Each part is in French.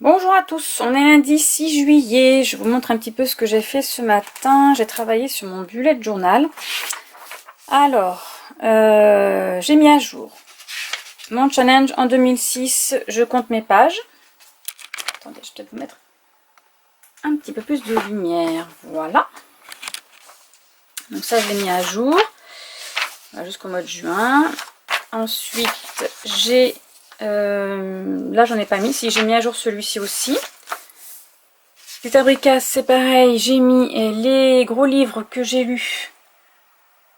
Bonjour à tous, on est lundi 6 juillet, je vous montre un petit peu ce que j'ai fait ce matin. J'ai travaillé sur mon bullet journal. Alors, j'ai mis à jour mon challenge en 2006, je compte mes pages. Attendez, je vais peut-être vous mettre un petit peu plus de lumière, voilà. Donc ça je l'ai mis à jour, jusqu'au mois de juin. Ensuite, j'ai... là j'en ai pas mis, si j'ai mis à jour celui-ci aussi. Les Tabricas, c'est pareil, j'ai mis les gros livres que j'ai lus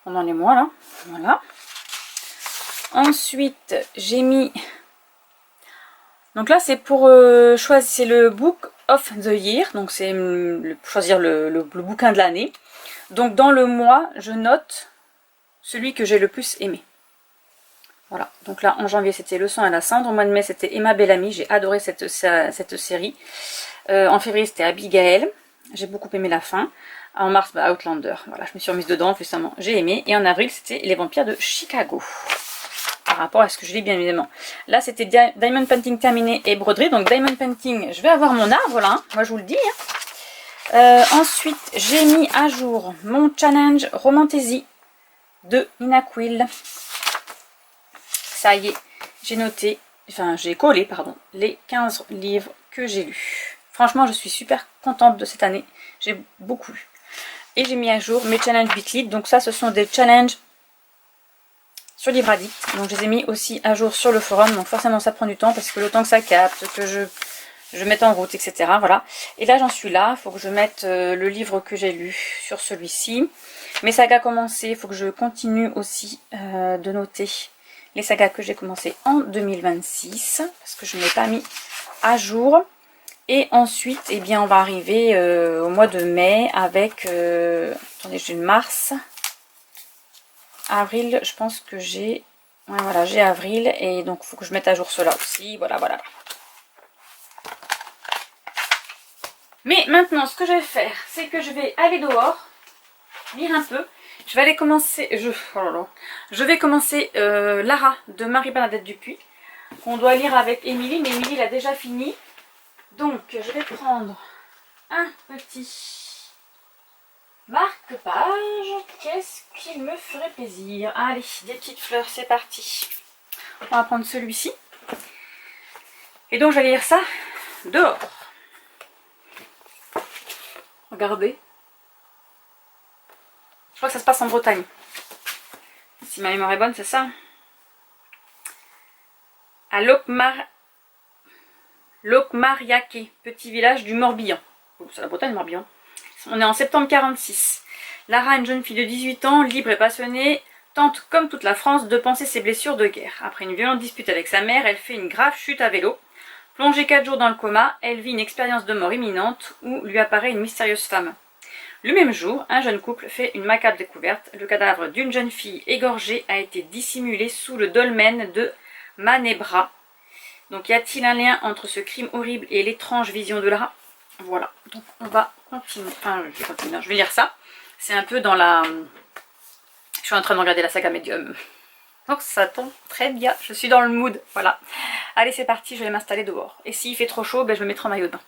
pendant les mois là, voilà. Ensuite, j'ai mis, donc là c'est pour choisir, c'est le Book of the Year, donc c'est choisir le bouquin de l'année. Donc dans le mois, je note celui que j'ai le plus aimé. Voilà, donc là en janvier c'était Le sang et la cendre, au mois de mai c'était Emma Bellamy, j'ai adoré cette série. En février c'était Abigail, j'ai beaucoup aimé la fin. En mars, Outlander, voilà, je me suis remise dedans, justement, j'ai aimé. Et en avril c'était Les vampires de Chicago, par rapport à ce que je lis bien évidemment. Là c'était Diamond Painting terminé et broderie, donc Diamond Painting, je vais avoir mon arbre là, hein. Moi je vous le dis. Ensuite j'ai mis à jour mon challenge Romantasy de Nina Quill. Ça y est, j'ai noté, enfin j'ai collé, pardon, les 15 livres que j'ai lus. Franchement, je suis super contente de cette année. J'ai beaucoup lu. Et j'ai mis à jour mes challenges Bitly. Donc ça, ce sont des challenges sur Livre Addict. Donc je les ai mis aussi à jour sur le forum. Donc forcément, ça prend du temps parce que le temps que ça capte, que je mette en route, etc. Voilà. Et là, j'en suis là. Il faut que je mette le livre que j'ai lu sur celui-ci. Mes sagas commencées, il faut que je continue aussi de noter les sagas que j'ai commencé en 2026 parce que je ne l'ai pas mis à jour. Et ensuite, eh bien, on va arriver au mois de mai avec... attendez, j'ai mars. Avril, je pense que j'ai... Ouais, voilà, j'ai avril. Et donc, il faut que je mette à jour cela aussi. Voilà, voilà. Mais maintenant, ce que je vais faire, c'est que je vais aller dehors, lire un peu. Je vais aller commencer... Je vais commencer Lara de Marie-Bernadette Dupuis, qu'on doit lire avec Émilie, mais Émilie l'a déjà fini. Donc, je vais prendre un petit marque-page. Qu'est-ce qui me ferait plaisir? Allez, des petites fleurs, c'est parti. On va prendre celui-ci. Et donc, je vais lire ça dehors. Regardez. Je crois que ça se passe en Bretagne. Si ma mémoire est bonne, c'est ça. À Locmariaquet, petit village du Morbihan. Oh, c'est la Bretagne, Morbihan. On est en septembre 46. Lara, une jeune fille de 18 ans, libre et passionnée, tente, comme toute la France, de panser ses blessures de guerre. Après une violente dispute avec sa mère, elle fait une grave chute à vélo. Plongée 4 jours dans le coma, elle vit une expérience de mort imminente où lui apparaît une mystérieuse femme. Le même jour, un jeune couple fait une macabre découverte. Le cadavre d'une jeune fille égorgée a été dissimulé sous le dolmen de Manebra. Donc y a-t-il un lien entre ce crime horrible et l'étrange vision de Lara? Voilà, donc on va continuer. Enfin, je vais lire ça. C'est un peu dans la... Je suis en train de regarder la saga Medium. Donc ça tombe très bien, je suis dans le mood, voilà. Allez, c'est parti, je vais m'installer dehors. Et s'il fait trop chaud, ben, je me mettrai en maillot de bain.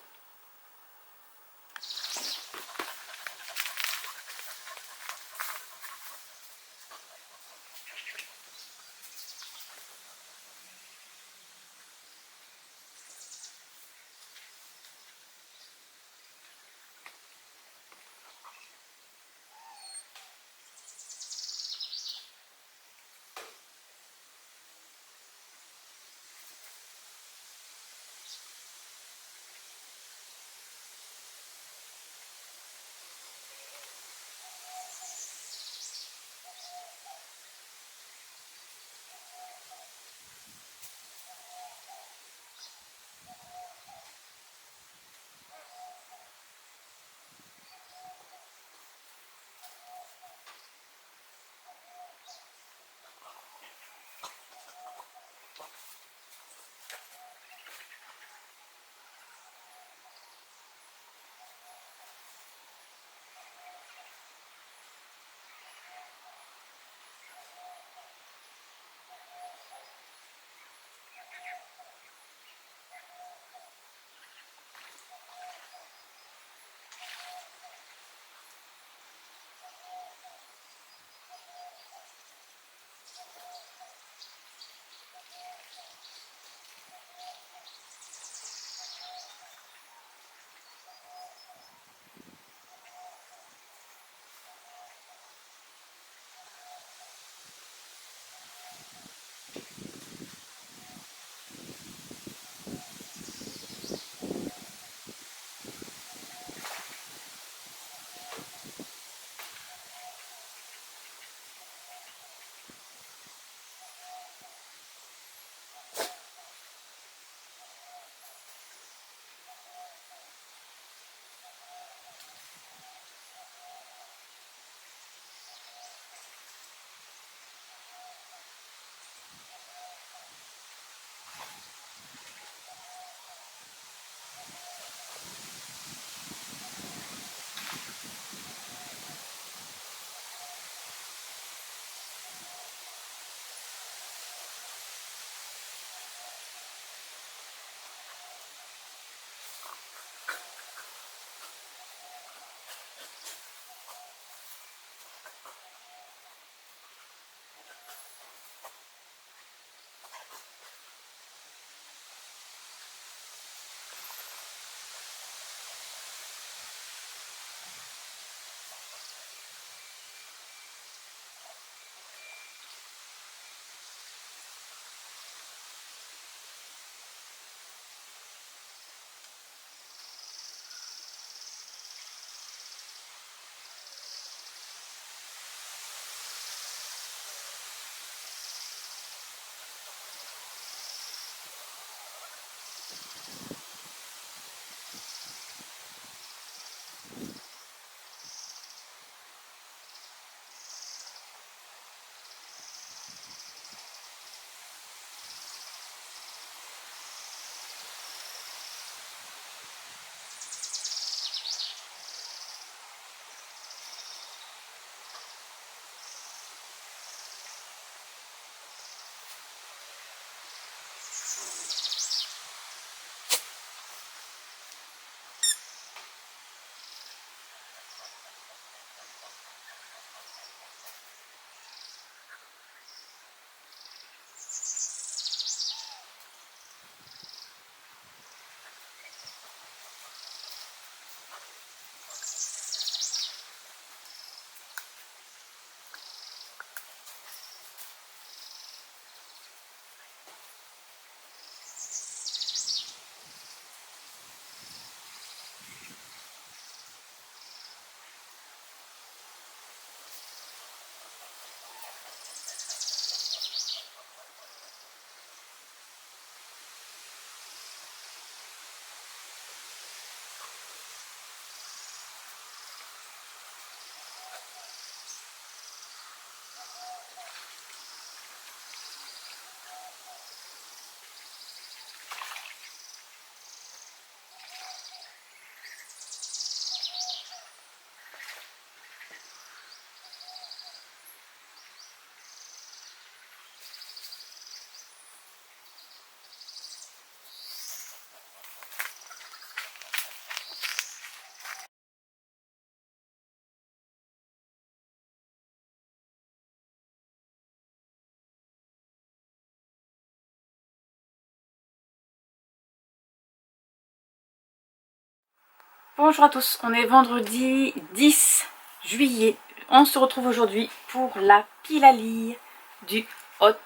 Bonjour à tous, on est vendredi 10 juillet. On se retrouve aujourd'hui pour la pile à lire du Hot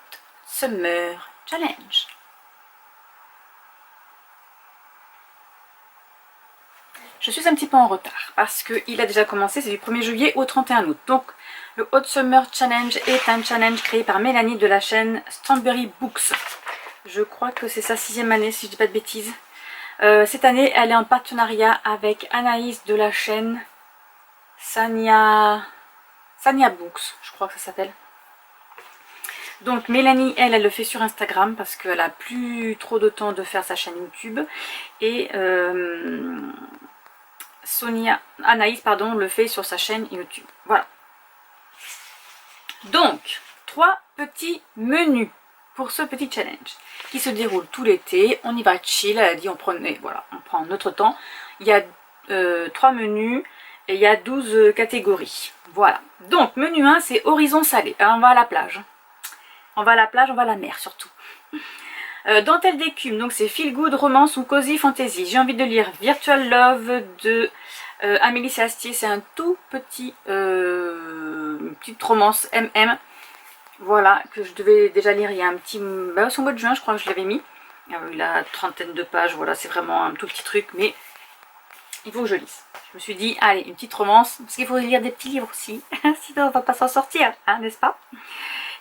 Summer Challenge. Je suis un petit peu en retard parce qu'il a déjà commencé, c'est du 1er juillet au 31 août. Donc le Hot Summer Challenge est un challenge créé par Mélanie de la chaîne Stanbury Books. Je crois que c'est sa 6e année si je dis pas de bêtises. Cette année elle est en partenariat avec Anaïs de la chaîne Sania Books, je crois que ça s'appelle. Donc Mélanie, elle le fait sur Instagram parce qu'elle a plus trop de temps de faire sa chaîne YouTube. Et Anaïs, pardon, le fait sur sa chaîne YouTube. Voilà. Donc, 3 petits menus pour ce petit challenge qui se déroule tout l'été. On y va chill, elle a dit on prend notre temps. Il y a 3 menus et il y a 12 catégories. Voilà. Donc, menu 1, c'est horizon salé. Alors, on va à la plage. On va à la plage, on va à la mer surtout. Dentelle d'écume, donc c'est Feel Good, Romance ou Cozy Fantasy. J'ai envie de lire Virtual Love de Amélie Sastier. C'est un tout petit, une petite romance MM. Voilà, que je devais déjà lire il y a un petit... Bah, au mois de juin, je crois que je l'avais mis. Il a 30aine de pages, voilà, c'est vraiment un tout petit truc, mais il faut que je lise. Je me suis dit, allez, une petite romance, parce qu'il faut lire des petits livres aussi, sinon on va pas s'en sortir, hein, n'est-ce pas?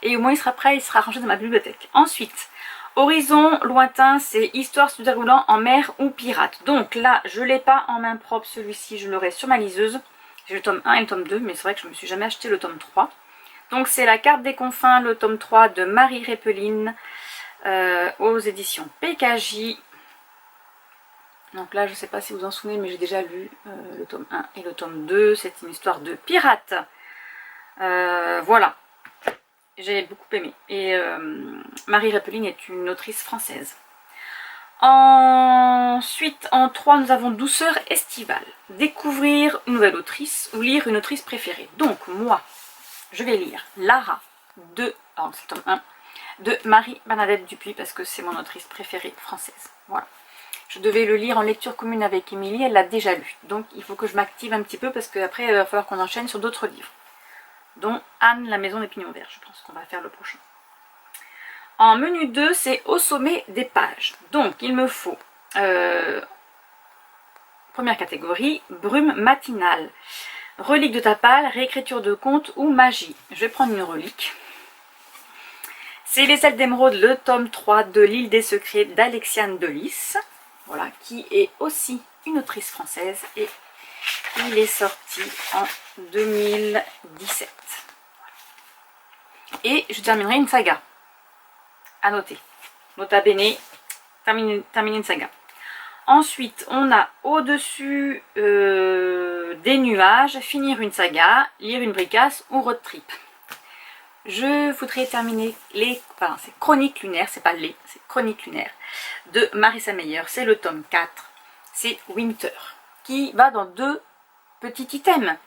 Et au moins il sera prêt, il sera rangé dans ma bibliothèque. Ensuite, Horizon lointain, c'est histoire se déroulant en mer ou pirate. Donc là, je ne l'ai pas en main propre, celui-ci, je l'aurai sur ma liseuse. J'ai le tome 1 et le tome 2, mais c'est vrai que je ne me suis jamais acheté le tome 3. Donc c'est La carte des confins, le tome 3 de Marie Répeline, aux éditions PKJ. Donc là, je ne sais pas si vous en souvenez, mais j'ai déjà lu le tome 1 et le tome 2. C'est une histoire de pirate. Voilà. J'ai beaucoup aimé. Et Marie Répeline est une autrice française. Ensuite, en 3, nous avons Douceur estivale. Découvrir une nouvelle autrice ou lire une autrice préférée. Donc, moi, je vais lire Lara de, alors c'est le tome 1, de Marie-Bernadette Dupuis parce que c'est mon autrice préférée française. Voilà. Je devais le lire en lecture commune avec Émilie, elle l'a déjà lu. Donc, il faut que je m'active un petit peu parce qu'après, il va falloir qu'on enchaîne sur d'autres livres. Dont Anne, la maison des pignons verts, je pense qu'on va faire le prochain. En menu 2, c'est au sommet des pages. Donc, il me faut, première catégorie, brume matinale. Relique de Tapal, réécriture de contes ou magie. Je vais prendre une relique. C'est Les ailes d'émeraude, le tome 3 de L'île des secrets d'Alexiane Delis. Voilà, qui est aussi une autrice française et il est sorti en 2017. Et je terminerai une saga. À noter. Nota bene, terminer une saga. Ensuite, on a au-dessus des nuages, finir une saga, lire une bricasse ou road trip. Je voudrais terminer enfin, c'est Chroniques lunaires, c'est pas les, c'est Chroniques lunaires de Marissa Meyer. C'est le tome 4. C'est Winter, qui va dans 2 petits items.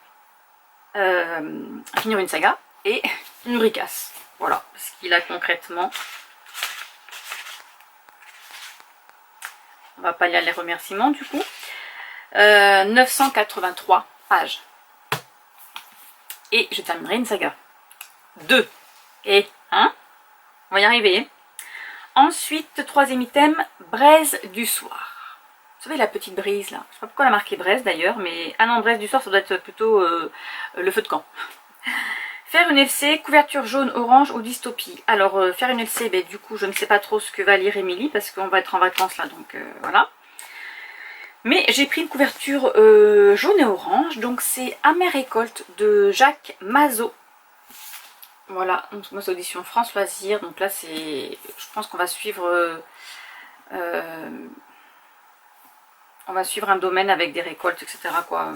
Finir une saga et une bricasse. Voilà ce qu'il a concrètement. On va pas lire les remerciements du coup. 983 pages. Et je terminerai une saga. 2 et 1. On va y arriver. Ensuite, 3e item, braise du soir. Vous savez la petite brise là, je sais pas pourquoi elle a marqué braise d'ailleurs, mais ah non, braise du soir ça doit être plutôt le feu de camp. Faire une LC, couverture jaune, orange ou dystopie. Alors faire une LC, ben, du coup je ne sais pas trop ce que va lire Émilie parce qu'on va être en vacances là, donc voilà. Mais j'ai pris une couverture jaune et orange, donc c'est Amère récolte de Jacques Mazot. Voilà, donc moi c'est audition France Loisirs, donc là c'est, je pense qu'on va suivre on va suivre un domaine avec des récoltes, etc. quoi.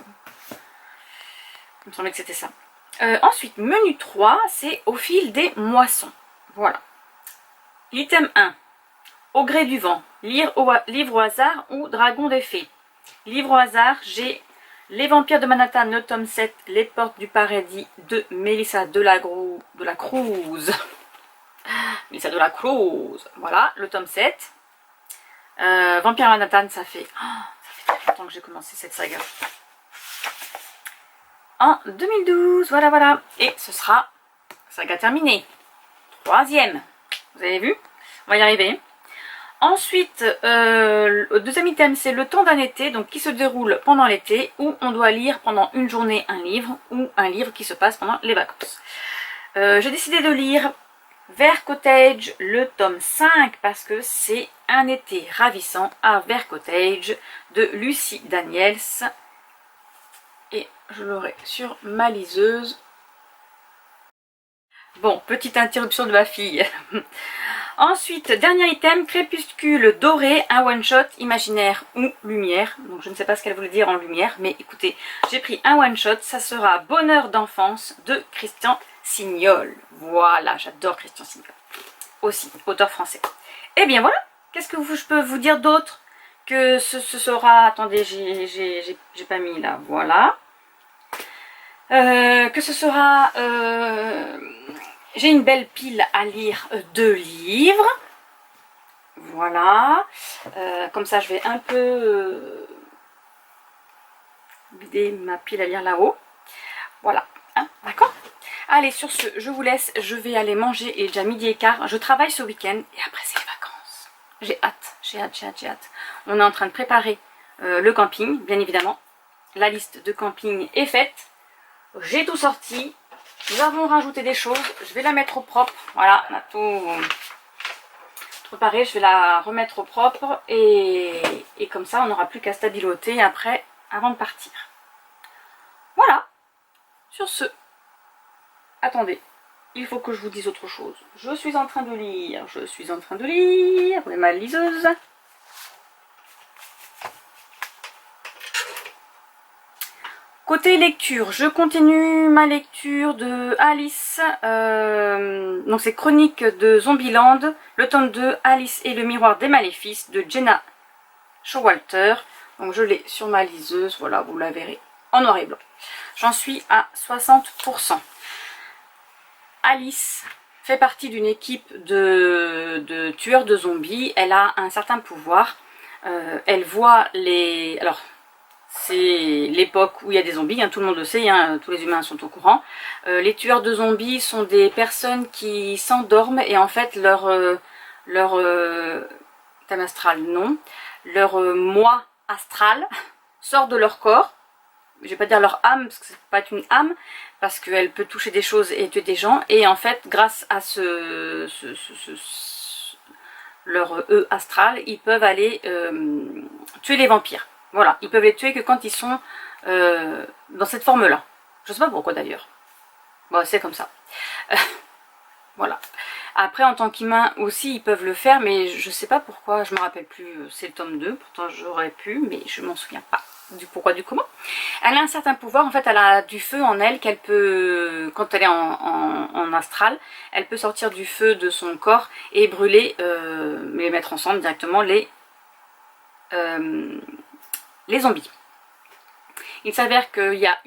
Il me semblait que c'était ça. Ensuite, menu 3, c'est au fil des moissons. Voilà. Item 1. Au gré du vent. Livre au hasard ou Dragon des fées. Livre au hasard, j'ai Les vampires de Manhattan, le tome 7, Les portes du paradis de Mélissa de la Cruz. Mélissa de la Cruz. Voilà, le tome 7. Vampire à Manhattan, ça fait longtemps que j'ai commencé cette saga. En 2012, voilà. Et ce sera saga terminée. 3e. Vous avez vu? On va y arriver. Ensuite, le deuxième item, c'est le temps d'un été, donc qui se déroule pendant l'été, où on doit lire pendant une journée un livre, ou un livre qui se passe pendant les vacances. J'ai décidé de lire Vert Cottage, le tome 5, parce que c'est un été ravissant à Vert Cottage de Lucie Daniels. Et je l'aurai sur ma liseuse. Bon, petite interruption de ma fille. Ensuite, dernier item, Crépuscule doré, un one-shot imaginaire ou lumière. Donc je ne sais pas ce qu'elle voulait dire en lumière, mais écoutez, j'ai pris un one-shot, ça sera Bonheur d'enfance de Christian Signol. Voilà, j'adore Christian Signol. Aussi, auteur français. Et bien voilà, qu'est-ce que je peux vous dire d'autre? Que ce sera... Attendez, j'ai pas mis là, voilà. Que ce sera... j'ai une belle pile à lire de livres. Voilà. Comme ça, je vais un peu vider ma pile à lire là-haut. Voilà. Hein, d'accord? Allez, sur ce, je vous laisse. Je vais aller manger. Il est déjà midi et quart. Je travaille ce week-end. Et après, c'est les vacances. J'ai hâte. On est en train de préparer le camping, bien évidemment. La liste de camping est faite. J'ai tout sorti. Nous avons rajouté des choses. Je vais la mettre au propre. Voilà, on a tout préparé. Je vais la remettre au propre. Et comme ça, on n'aura plus qu'à stabiloter après, avant de partir. Voilà. Sur ce, attendez. Il faut que je vous dise autre chose. Je suis en train de lire. Où est ma liseuse? Côté lecture, je continue ma lecture de Alice, donc c'est Chroniques de Zombieland, le tome 2, Alice et le miroir des maléfices de Jenna Showalter. Donc je l'ai sur ma liseuse, voilà, vous la verrez en noir et blanc. J'en suis à 60%. Alice fait partie d'une équipe de tueurs de zombies, elle a un certain pouvoir, elle voit les... Alors, c'est l'époque où il y a des zombies, hein, tout le monde le sait, hein, tous les humains sont au courant. Les tueurs de zombies sont des personnes qui s'endorment et en fait leur thème astral, non, leur moi astral sort de leur corps. Je vais pas dire leur âme, parce que ça peut pas être une âme, parce qu'elle peut toucher des choses et tuer des gens. Et en fait, grâce à leur astral, ils peuvent aller tuer les vampires. Voilà, ils peuvent les tuer que quand ils sont dans cette forme-là. Je sais pas pourquoi d'ailleurs. Bon, c'est comme ça. Voilà. Après, en tant qu'humain aussi, ils peuvent le faire, mais je sais pas pourquoi, je me rappelle plus. C'est le tome 2, pourtant j'aurais pu, mais je m'en souviens pas du pourquoi, du comment. Elle a un certain pouvoir, en fait, elle a du feu en elle qu'elle peut, quand elle est en astral, elle peut sortir du feu de son corps et brûler, les mettre ensemble directement les zombies. Il s'avère qu'il y a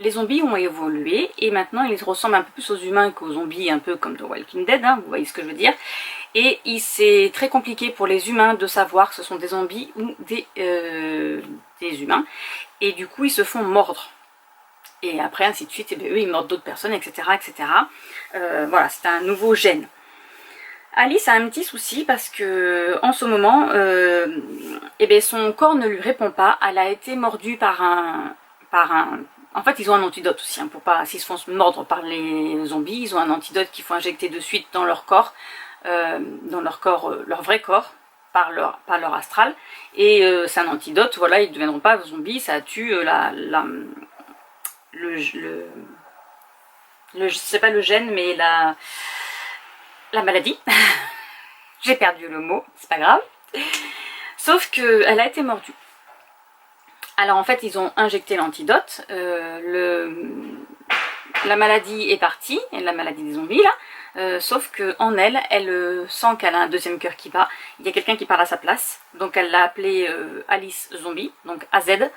les zombies ont évolué et maintenant ils ressemblent un peu plus aux humains qu'aux zombies, un peu comme The Walking Dead, hein, vous voyez ce que je veux dire. Et c'est très compliqué pour les humains de savoir que ce sont des zombies ou des humains. Et du coup ils se font mordre. Et après ainsi de suite, et bien, eux ils mordent d'autres personnes, etc. Voilà, c'est un nouveau gène. Alice a un petit souci parce que en ce moment, son corps ne lui répond pas. Elle a été mordue par un... En fait, ils ont un antidote aussi, hein, pour pas... S'ils se font mordre par les zombies, ils ont un antidote qu'il faut injecter de suite dans leur corps, leur vrai corps, par leur astral. Et c'est un antidote, voilà, ils ne deviendront pas zombies, ça tue c'est pas le gène, mais la maladie. J'ai perdu le mot, c'est pas grave. Sauf qu'elle a été mordue. Alors en fait, ils ont injecté l'antidote. La maladie est partie, la maladie des zombies là. Sauf qu'en elle sent qu'elle a un deuxième cœur qui bat. Il y a quelqu'un qui parle à sa place. Donc elle l'a appelée Alice Zombie, donc AZ.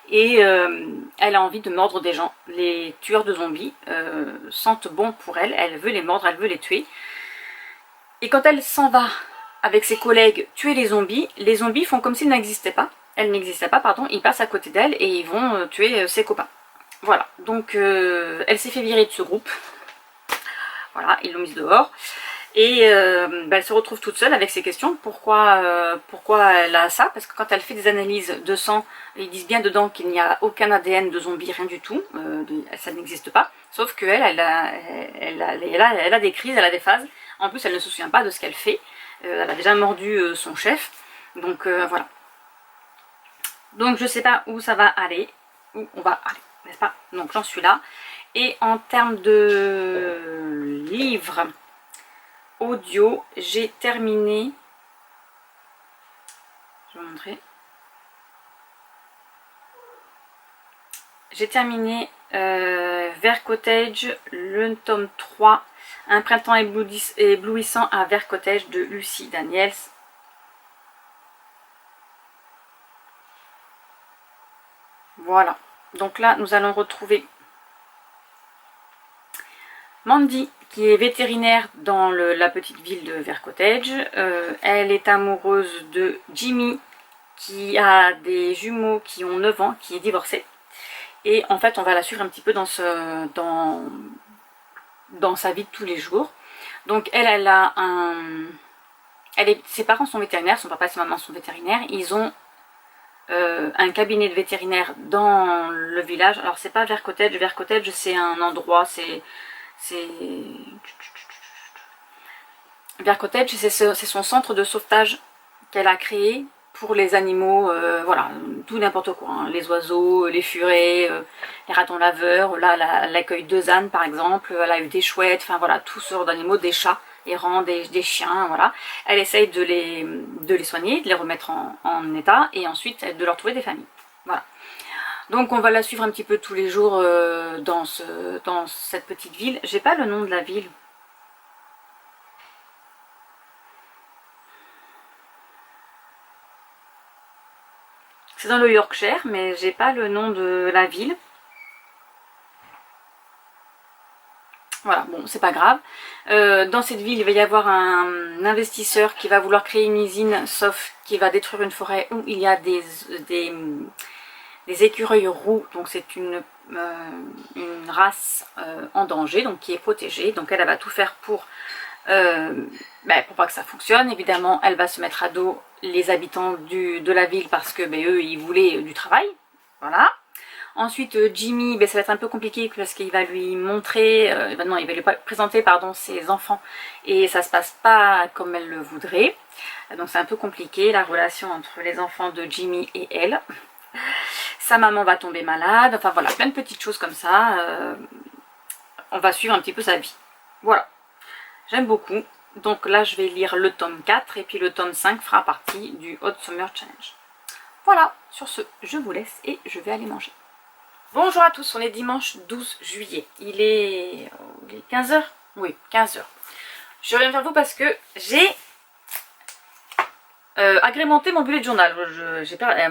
Et elle a envie de mordre des gens. Les tueurs de zombies sentent bon pour elle. Elle veut les mordre, elle veut les tuer. Et quand elle s'en va avec ses collègues tuer les zombies font comme s'ils n'existaient pas. elle n'existait pas, pardon, ils passent à côté d'elle et ils vont tuer ses copains. Voilà, donc elle s'est fait virer de ce groupe. Voilà, ils l'ont mise dehors. Et elle se retrouve toute seule avec ces questions. Pourquoi elle a ça? Parce que quand elle fait des analyses de sang, ils disent bien dedans qu'il n'y a aucun ADN de zombie, rien du tout. Ça n'existe pas. Sauf qu'elle, elle a des crises, elle a des phases. En plus, elle ne se souvient pas de ce qu'elle fait. Elle a déjà mordu son chef. Donc voilà. Donc je sais pas où ça va aller. Où on va aller, n'est-ce pas? Donc j'en suis là. Et en termes de livres audio, j'ai terminé. Je vais vous montrer. J'ai terminé Vert Cottage, le tome 3, Un printemps éblouissant à Vert Cottage de Lucie Daniels. Voilà. Donc là, nous allons retrouver Mandy, qui est vétérinaire dans la petite ville de Vert Cottage. Elle est amoureuse de Jimmy, qui a des jumeaux qui ont 9 ans, qui est divorcé. Et en fait, on va la suivre un petit peu dans sa vie de tous les jours. Donc elle a ses parents sont vétérinaires, son papa et sa maman sont vétérinaires. Ils ont un cabinet de vétérinaire dans le village. Alors c'est pas Vert Cottage c'est un endroit, Vert Cottage, c'est son centre de sauvetage qu'elle a créé pour les animaux, voilà, tout n'importe quoi, hein, les oiseaux, les furets, les ratons laveurs. Là, elle accueille 2 ânes par exemple, elle a eu des chouettes, enfin voilà, toutes sortes d'animaux, des chats errants, des chiens, voilà. Elle essaye de les soigner, de les remettre en état, et ensuite de leur trouver des familles. Voilà. Donc on va la suivre un petit peu tous les jours dans cette petite ville. J'ai pas le nom de la ville. C'est dans le Yorkshire, mais j'ai pas le nom de la ville. Voilà, bon, c'est pas grave. Dans cette ville, il va y avoir un investisseur qui va vouloir créer une usine, sauf qu'il va détruire une forêt où il y a des écureuils roux. Donc c'est une race en danger, donc qui est protégée. Donc elle va tout faire pour pas que ça fonctionne. Évidemment, elle va se mettre à dos les habitants de la ville parce que eux, ils voulaient du travail. Voilà. Ensuite, Jimmy, ça va être un peu compliqué parce qu'il va lui montrer, il va lui présenter ses enfants et ça se passe pas comme elle le voudrait. Donc c'est un peu compliqué la relation entre les enfants de Jimmy et elle. Sa maman va tomber malade, enfin voilà, plein de petites choses comme ça. On va suivre un petit peu sa vie. Voilà, j'aime beaucoup. Donc là, je vais lire le tome 4 et puis le tome 5 fera partie du Hot Summer Challenge. Voilà, sur ce, je vous laisse et je vais aller manger. Bonjour à tous, on est dimanche 12 juillet. Il est 15h? Oui, 15h. Je reviens vers vous parce que j'ai agrémenté mon bullet journal.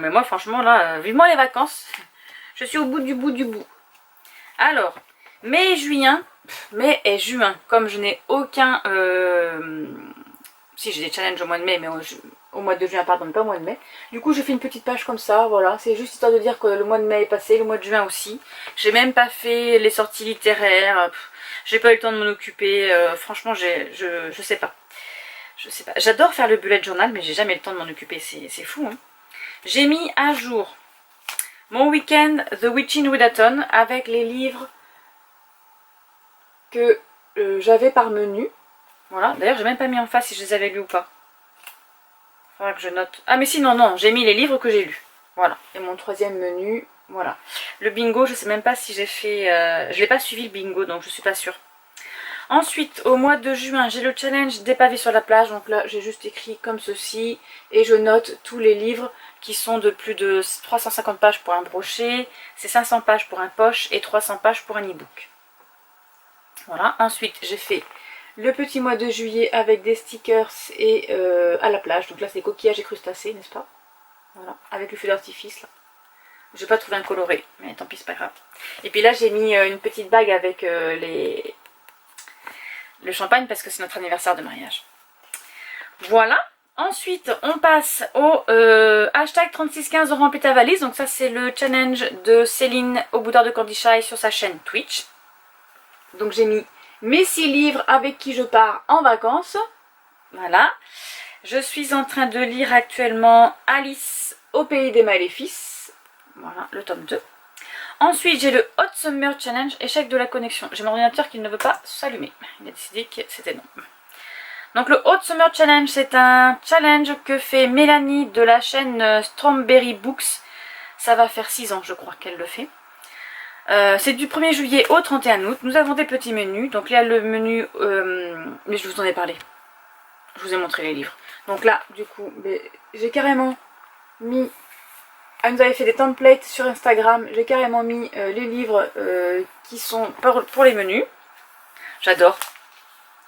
Mais moi, franchement, là, vivement les vacances. Je suis au bout du bout. Alors, mai et juin, comme je n'ai aucun... si, j'ai des challenges au mois de mai, mais au mois de juin, pardon, pas au mois de mai. Du coup, j'ai fait une petite page comme ça, voilà. C'est juste histoire de dire que le mois de mai est passé, le mois de juin aussi. J'ai même pas fait les sorties littéraires. J'ai pas eu le temps de m'en occuper. Franchement, je sais pas. J'adore faire le bullet journal, mais j'ai jamais le temps de m'en occuper. C'est fou, hein. J'ai mis à jour mon week-end The Witching Readathon avec les livres que j'avais par menu. Voilà. D'ailleurs, j'ai même pas mis en face si je les avais lus ou pas. Faudra que je note. Ah mais si, non, j'ai mis les livres que j'ai lus. Voilà. Et mon 3e menu, voilà. Le bingo, je sais même pas si j'ai fait... je l'ai pas suivi le bingo, donc je suis pas sûre. Ensuite, au mois de juin, j'ai le challenge des pavés sur la plage. Donc là, j'ai juste écrit comme ceci. Et je note tous les livres qui sont de plus de 350 pages pour un brochet. C'est 500 pages pour un poche et 300 pages pour un e-book. Voilà. Ensuite, j'ai fait... le petit mois de juillet avec des stickers et à la plage. Donc là c'est coquillages et crustacés, n'est-ce pas? Voilà, avec le feu d'artifice là. J'ai pas trouvé un coloré, mais tant pis, c'est pas grave. Et puis là j'ai mis une petite bague avec le champagne parce que c'est notre anniversaire de mariage. Voilà. Ensuite, on passe au hashtag 3615 de remplir ta valise. Donc ça, c'est le challenge de Céline au Boudoir de Candy Shy sur sa chaîne Twitch. Donc j'ai mis mes 6 livres avec qui je pars en vacances. Voilà. Je suis en train de lire actuellement Alice au pays des maléfices. Voilà, le tome 2. Ensuite, j'ai le Hot Summer Challenge, échec de la connexion. J'ai mon ordinateur qui ne veut pas s'allumer. Il a décidé que c'était non. Donc le Hot Summer Challenge, c'est un challenge que fait Mélanie de la chaîne Strawberry Books. Ça va faire 6 ans, je crois, qu'elle le fait. C'est du 1er juillet au 31 août. Nous avons des petits menus. Donc là, le menu... mais je vous en ai parlé. Je vous ai montré les livres. Donc là, du coup, j'ai carrément mis... Elle nous avait fait des templates sur Instagram. J'ai carrément mis les livres qui sont pour les menus. J'adore.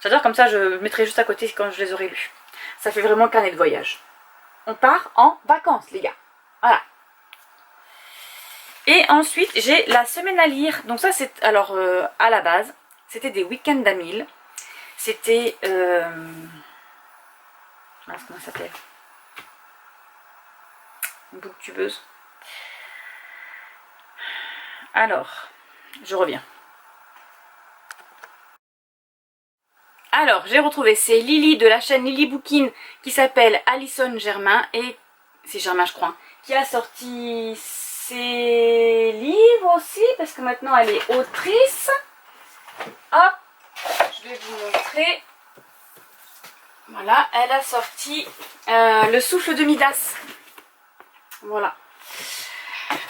J'adore, comme ça je mettrai juste à côté quand je les aurai lus. Ça fait vraiment carnet de voyage. On part en vacances, les gars. Voilà. Et ensuite, j'ai la semaine à lire. Donc ça, c'est... Alors, à la base, c'était des week-ends d'Amil. C'était... comment ça s'appelle? Une booktubeuse. Alors, je reviens. Alors, j'ai retrouvé, c'est Lily de la chaîne Lily Bookin qui s'appelle Alison Germain, et c'est Germain je crois, qui a sorti ses livres aussi, parce que maintenant elle est autrice. Hop, je vais vous montrer. Voilà, elle a sorti Le souffle de Midas. Voilà.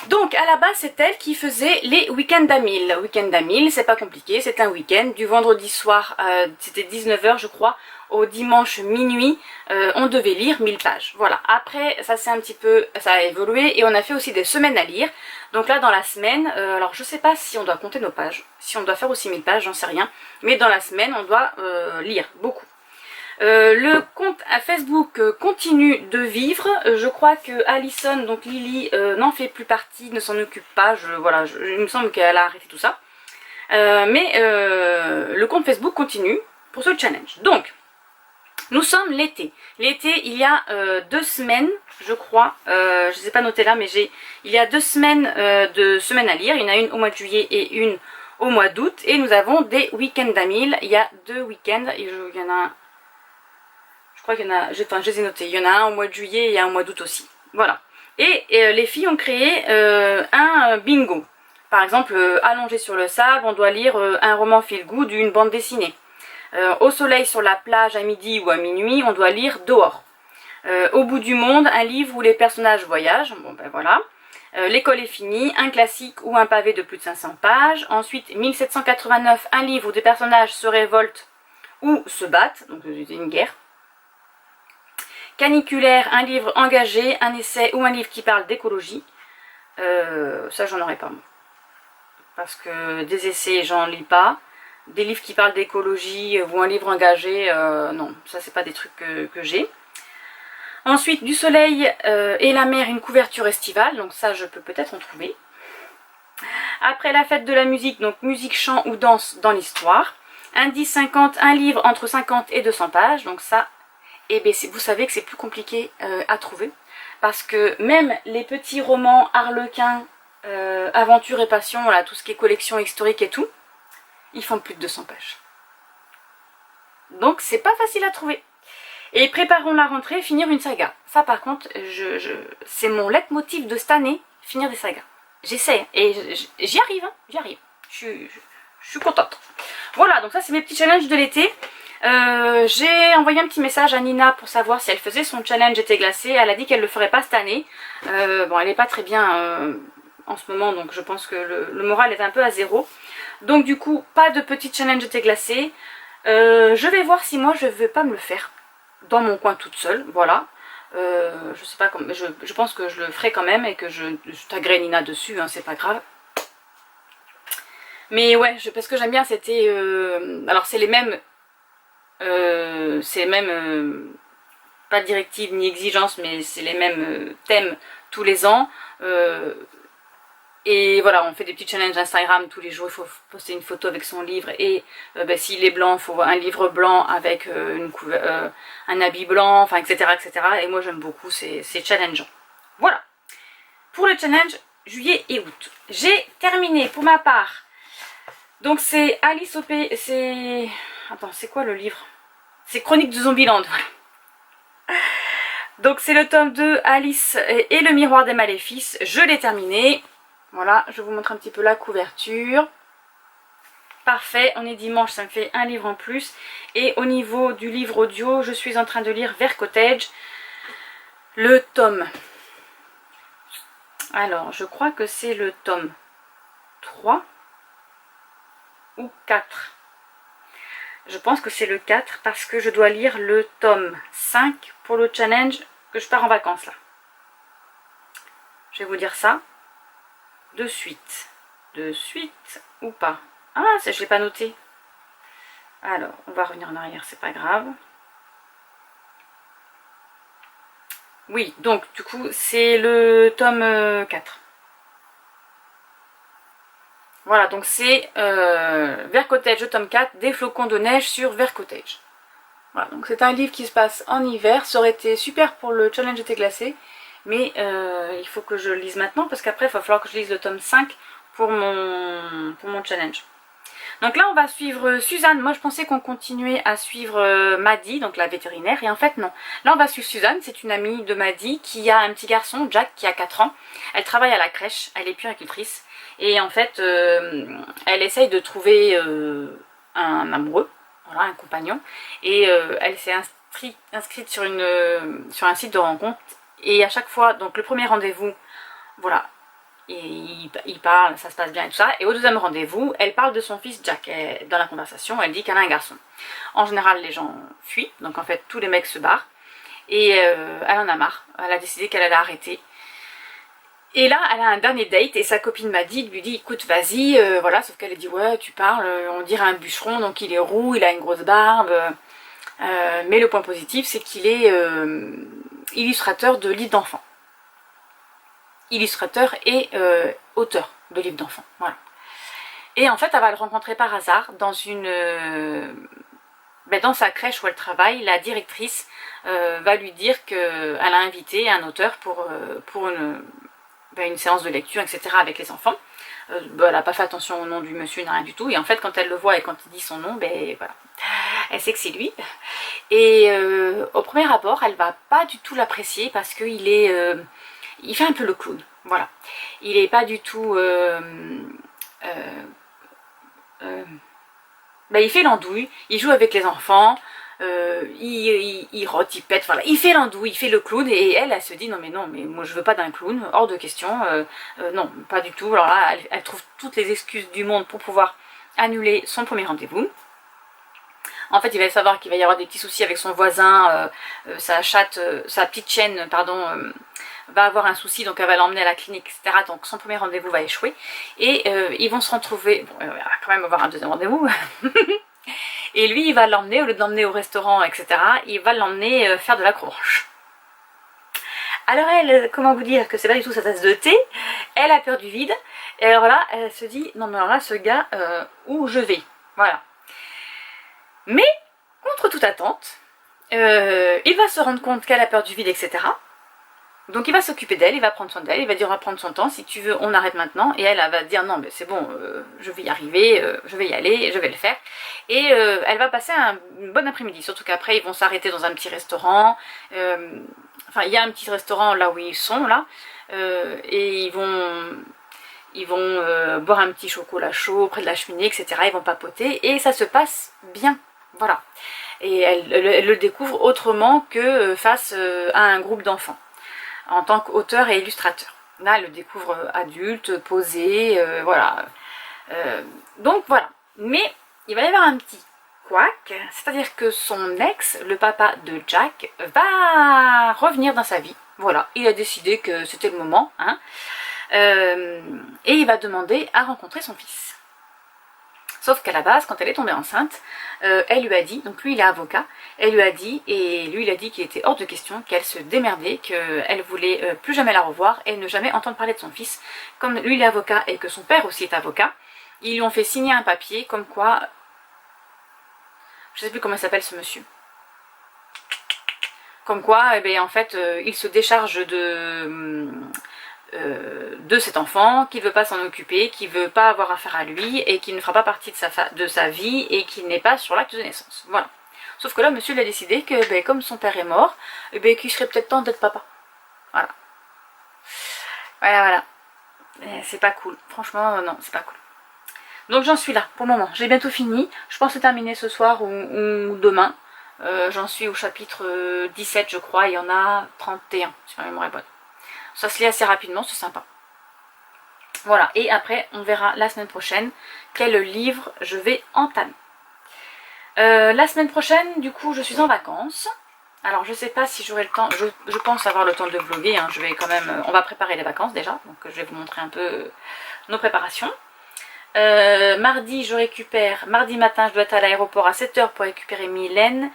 Donc à la base c'est elle qui faisait les week-ends d'Amil. Le week-end d'Amil, c'est pas compliqué, c'est un week-end du vendredi soir, c'était 19 h je crois, au dimanche minuit, on devait lire 1000 pages. Voilà, après ça c'est un petit peu, ça a évolué et on a fait aussi des semaines à lire. Donc là dans la semaine, alors je sais pas si on doit compter nos pages, si on doit faire aussi 1000 pages, j'en sais rien, mais dans la semaine on doit lire beaucoup. Le compte à Facebook continue de vivre. Je crois que Alison, donc Lily, n'en fait plus partie, ne s'en occupe pas. Voilà, il me semble qu'elle a arrêté tout ça. Mais le compte Facebook continue pour ce challenge. Donc, nous sommes l'été. L'été, il y a 2 semaines, je crois. Je ne sais pas noter là, mais il y a 2 semaines de semaines à lire. Il y en a une au mois de juillet et une au mois d'août. Et nous avons des week-ends d'Amil. Il y a 2 week-ends. Il y en a... Je crois qu'il y en a, enfin je les ai notés, il y en a un au mois de juillet et un au mois d'août aussi. Voilà. Et les filles ont créé un bingo. Par exemple, allongé sur le sable, on doit lire un roman feel-good ou une bande dessinée. Au soleil sur la plage à midi ou à minuit, on doit lire dehors. Au bout du monde, un livre où les personnages voyagent. Bon ben voilà. L'école est finie, un classique ou un pavé de plus de 500 pages. Ensuite, 1789, un livre où des personnages se révoltent ou se battent. Donc c'était une guerre. Caniculaire, un livre engagé, un essai ou un livre qui parle d'écologie. Ça, j'en aurais pas, moi. Parce que des essais, j'en lis pas. Des livres qui parlent d'écologie ou un livre engagé, non. Ça, c'est pas des trucs que j'ai. Ensuite, du soleil et la mer, une couverture estivale. Donc ça, je peux peut-être en trouver. Après la fête de la musique, donc musique, chant ou danse dans l'histoire. Indice 50, un livre entre 50 et 200 pages. Donc ça... Et bien vous savez que c'est plus compliqué à trouver, parce que même les petits romans Harlequin, Aventure et Passion, voilà, tout ce qui est collection historique et tout, ils font plus de 200 pages. Donc c'est pas facile à trouver. Et préparons la rentrée, finir une saga. Ça par contre, c'est mon leitmotiv de cette année, finir des sagas. J'essaie, et j'y arrive, hein, j'y arrive. Je suis contente. Voilà, donc ça c'est mes petits challenges de l'été. J'ai envoyé un petit message à Nina pour savoir si elle faisait son challenge été glacé. Elle a dit qu'elle le ferait pas cette année. Bon, elle n'est pas très bien en ce moment, donc je pense que le moral est un peu à zéro. Donc du coup, pas de petit challenge été glacé. Je vais voir si moi je veux pas me le faire dans mon coin toute seule, voilà. Je sais pas comment, je pense que je le ferai quand même et que je taguerai Nina dessus, hein, c'est pas grave. Mais ouais, parce que j'aime bien, c'était... alors c'est les mêmes... c'est même pas directive ni exigence, mais c'est les mêmes thèmes tous les ans. Et voilà, on fait des petits challenges Instagram, tous les jours il faut poster une photo avec son livre, et s'il est blanc, il faut un livre blanc avec un habit blanc, enfin etc. etc. Et moi j'aime beaucoup, c'est challengeant. Voilà, pour le challenge juillet et août. J'ai terminé pour ma part, donc c'est Alice au pays, c'est... Attends, c'est quoi le livre? C'est Chronique de Zombieland, voilà. Donc c'est le tome 2, Alice et le miroir des maléfices, je l'ai terminé. Voilà, je vous montre un petit peu la couverture. Parfait, on est dimanche, ça me fait un livre en plus. Et au niveau du livre audio, je suis en train de lire Vert Cottage, le tome. Alors, je crois que c'est le tome 3 ou 4. Je pense que c'est le 4 parce que je dois lire le tome 5 pour le challenge que je pars en vacances là. Je vais vous dire ça de suite. De suite ou pas? Ah, je ne l'ai pas noté. Alors, on va revenir en arrière, c'est pas grave. Oui, donc du coup, c'est le tome 4. Voilà, donc c'est Vert Cottage, le tome 4, des flocons de neige sur Vert Cottage. Voilà, donc c'est un livre qui se passe en hiver. Ça aurait été super pour le challenge été glacé, mais il faut que je le lise maintenant parce qu'après il va falloir que je lise le tome 5 pour mon challenge. Donc là on va suivre Suzanne. Moi je pensais qu'on continuait à suivre Maddy, donc la vétérinaire, et en fait non. Là on va suivre Suzanne, c'est une amie de Maddy qui a un petit garçon, Jack, qui a 4 ans. Elle travaille à la crèche, elle est puéricultrice, et en fait elle essaye de trouver un amoureux, voilà, un compagnon, et elle s'est inscrite sur un site de rencontre, et à chaque fois, donc le premier rendez-vous, voilà, et il parle, ça se passe bien et tout ça, et au deuxième rendez-vous, elle parle de son fils Jack. Dans la conversation, elle dit qu'elle a un garçon. En général, les gens fuient, donc en fait, tous les mecs se barrent, et elle en a marre, elle a décidé qu'elle allait arrêter. Et là, elle a un dernier date, et sa copine Maddy lui dit, écoute, vas-y, voilà, sauf qu'elle a dit, ouais, tu parles, on dirait un bûcheron, donc il est roux, il a une grosse barbe, mais le point positif, c'est qu'il est illustrateur de livres d'enfants. Illustrateur et auteur de livres d'enfants, voilà. Et en fait, elle va le rencontrer par hasard dans dans sa crèche où elle travaille. La directrice va lui dire qu'elle a invité un auteur pour une séance de lecture, etc. avec les enfants. Elle n'a pas fait attention au nom du monsieur, ni rien du tout. Et en fait, quand elle le voit et quand il dit son nom, voilà, elle sait que c'est lui. Et au premier abord, elle va pas du tout l'apprécier parce qu'il est... il fait un peu le clown, voilà. Il est pas du tout... il fait l'andouille, il joue avec les enfants, il rote, il pète, voilà. Il fait l'andouille, il fait le clown, et elle se dit non mais moi je veux pas d'un clown, hors de question, non, pas du tout. Alors là, elle trouve toutes les excuses du monde pour pouvoir annuler son premier rendez-vous. En fait, il va savoir qu'il va y avoir des petits soucis avec son voisin, sa petite chienne, pardon, va avoir un souci, donc elle va l'emmener à la clinique, etc. Donc son premier rendez-vous va échouer. Et ils vont se retrouver, bon, elle va quand même avoir un deuxième rendez-vous. Et lui, il va l'emmener, au lieu de l'emmener au restaurant, etc., il va l'emmener faire de l'acrobranche. Alors elle, comment vous dire que c'est pas du tout sa tasse de thé, elle a peur du vide, et alors là, elle se dit, non mais alors là, ce gars, où je vais, voilà. Mais, contre toute attente, il va se rendre compte qu'elle a peur du vide, etc. Donc il va s'occuper d'elle, il va prendre soin d'elle, il va dire on va prendre son temps, si tu veux on arrête maintenant. Et elle va dire non mais c'est bon, je vais y arriver, je vais y aller, je vais le faire. Et elle va passer un bon après-midi, surtout qu'après ils vont s'arrêter dans un petit restaurant. Enfin il y a un petit restaurant là où ils sont là, et ils vont boire un petit chocolat chaud près de la cheminée, etc. Ils vont papoter et ça se passe bien, voilà. Et elle le découvre autrement que face à un groupe d'enfants, en tant qu'auteur et illustrateur. Là, elle le découvre adulte, posé, voilà. Donc voilà. Mais il va y avoir un petit couac, c'est-à-dire que son ex, le papa de Jack, va revenir dans sa vie. Voilà, il a décidé que c'était le moment, hein. Et il va demander à rencontrer son fils. Sauf qu'à la base, quand elle est tombée enceinte, elle lui a dit, donc lui il est avocat, elle lui a dit, et lui il a dit qu'il était hors de question, qu'elle se démerdait, qu'elle voulait plus jamais la revoir et ne jamais entendre parler de son fils. Comme lui il est avocat et que son père aussi est avocat, ils lui ont fait signer un papier comme quoi, je sais plus comment s'appelle ce monsieur, comme quoi, eh bien, en fait, il se décharge de cet enfant, qu'il ne veut pas s'en occuper, qu'il ne veut pas avoir affaire à lui et qu'il ne fera pas partie de sa vie et qu'il n'est pas sur l'acte de naissance. Voilà. Sauf que là, monsieur il a décidé que, ben, comme son père est mort, ben, qu'il serait peut-être temps d'être papa. Voilà. Voilà. C'est pas cool. Franchement, non, c'est pas cool. Donc j'en suis là, pour le moment. J'ai bientôt fini. Je pense terminer ce soir ou demain. J'en suis au chapitre 17, je crois. Il y en a 31, si ma mémoire est bonne. Ça se lit assez rapidement, c'est sympa. Voilà, et après, on verra la semaine prochaine quel livre je vais entamer. La semaine prochaine, du coup, je suis en vacances. Alors, je sais pas si j'aurai le temps, je pense avoir le temps de vlogger. Hein. Je vais quand même, on va préparer les vacances déjà, donc je vais vous montrer un peu nos préparations. Mardi, je récupère, mardi matin, je dois être à l'aéroport à 7 h pour récupérer Mylène.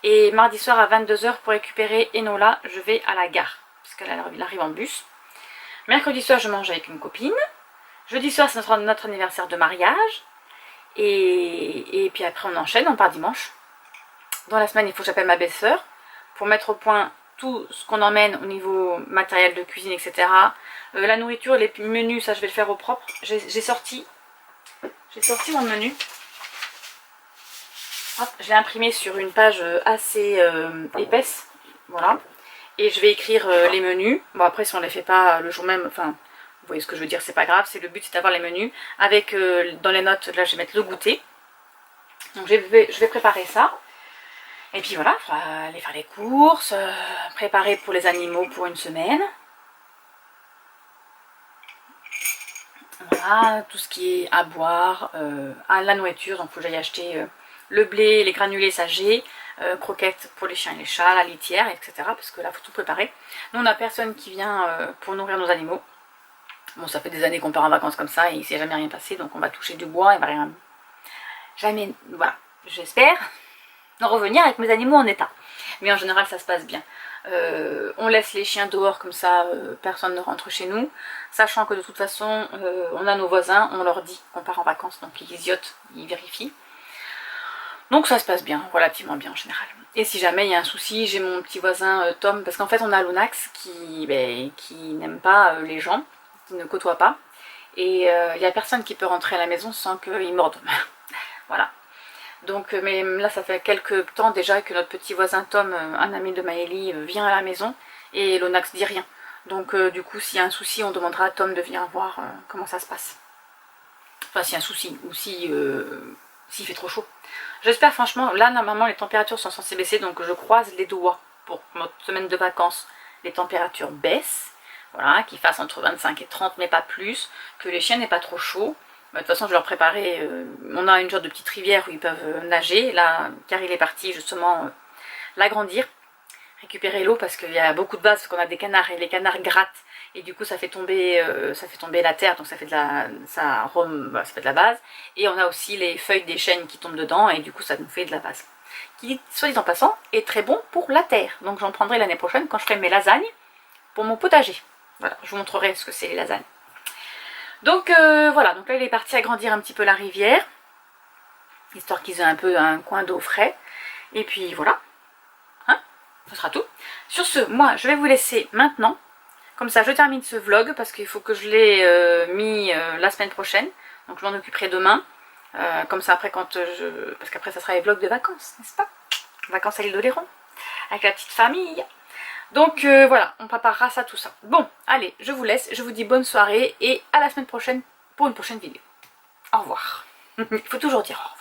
Et mardi soir à 22 h pour récupérer Enola, je vais à la gare, parce qu'elle arrive en bus. Mercredi soir, je mange avec une copine. Jeudi soir, c'est notre anniversaire de mariage. Et puis après, on enchaîne, on part dimanche. Dans la semaine, il faut que j'appelle ma belle-sœur pour mettre au point tout ce qu'on emmène au niveau matériel de cuisine, etc. La nourriture, les menus, ça je vais le faire au propre. J'ai sorti mon menu. Hop, je l'ai imprimé sur une page assez épaisse. Voilà. Et je vais écrire les menus. Bon, après, si on ne les fait pas le jour même, enfin, vous voyez ce que je veux dire, c'est pas grave. Le but, c'est d'avoir les menus. Avec, dans les notes, là, je vais mettre le goûter. Donc, je vais préparer ça. Et puis voilà, il faudra aller faire les courses, préparer pour les animaux pour une semaine. Voilà, tout ce qui est à boire, à la nourriture. Donc, il faut que j'aille acheter le blé, les granulés, ça j'ai. Croquettes pour les chiens et les chats, la litière, etc. Parce que là, il faut tout préparer. Nous, on n'a personne qui vient pour nourrir nos animaux. Bon, ça fait des années qu'on part en vacances comme ça et il ne s'est jamais rien passé. Donc, on va toucher du bois et va rien... Jamais... Voilà, j'espère revenir avec mes animaux en état. Mais en général, ça se passe bien. On laisse les chiens dehors comme ça, personne ne rentre chez nous. Sachant que de toute façon, on a nos voisins, on leur dit qu'on part en vacances. Donc, ils ziotent, ils vérifient. Donc ça se passe bien, relativement bien en général. Et si jamais il y a un souci, j'ai mon petit voisin Tom, parce qu'en fait on a Lunax qui n'aime pas les gens, qui ne côtoie pas. Et il n'y a personne qui peut rentrer à la maison sans qu'il morde. Voilà. Donc, mais là ça fait quelques temps déjà que notre petit voisin Tom, un ami de Maëlie, vient à la maison et Lunax dit rien. Donc du coup s'il y a un souci, on demandera à Tom de venir voir comment ça se passe. Enfin s'il y a un souci, ou s'il fait trop chaud. J'espère franchement, là normalement les températures sont censées baisser, donc je croise les doigts pour que notre semaine de vacances, les températures baissent, voilà, qu'ils fassent entre 25 et 30 mais pas plus, que les chiens n'aient pas trop chaud. De toute façon je vais leur préparer, on a une sorte de petite rivière où ils peuvent nager, là car il est parti justement l'agrandir, récupérer l'eau parce qu'il y a beaucoup de vases, parce qu'on a des canards et les canards grattent. Et du coup ça fait tomber la terre, donc ça fait de la base. Et on a aussi les feuilles des chênes qui tombent dedans et du coup ça nous fait de la base. Qui, soit dit en passant, est très bon pour la terre. Donc j'en prendrai l'année prochaine quand je ferai mes lasagnes pour mon potager. Voilà, je vous montrerai ce que c'est les lasagnes. Donc voilà, donc là il est parti agrandir un petit peu la rivière, histoire qu'ils aient un peu un coin d'eau frais. Et puis voilà, hein, ce sera tout. Sur ce, moi je vais vous laisser maintenant. Comme ça, je termine ce vlog parce qu'il faut que je l'ai mis la semaine prochaine. Donc, je m'en occuperai demain. Comme ça, après, parce qu'après, ça sera les vlogs de vacances, n'est-ce pas? Vacances à l'île d'Oléron, avec la petite famille. Donc, voilà, on préparera ça, tout ça. Bon, allez, je vous laisse. Je vous dis bonne soirée et à la semaine prochaine pour une prochaine vidéo. Au revoir. Il faut toujours dire au revoir.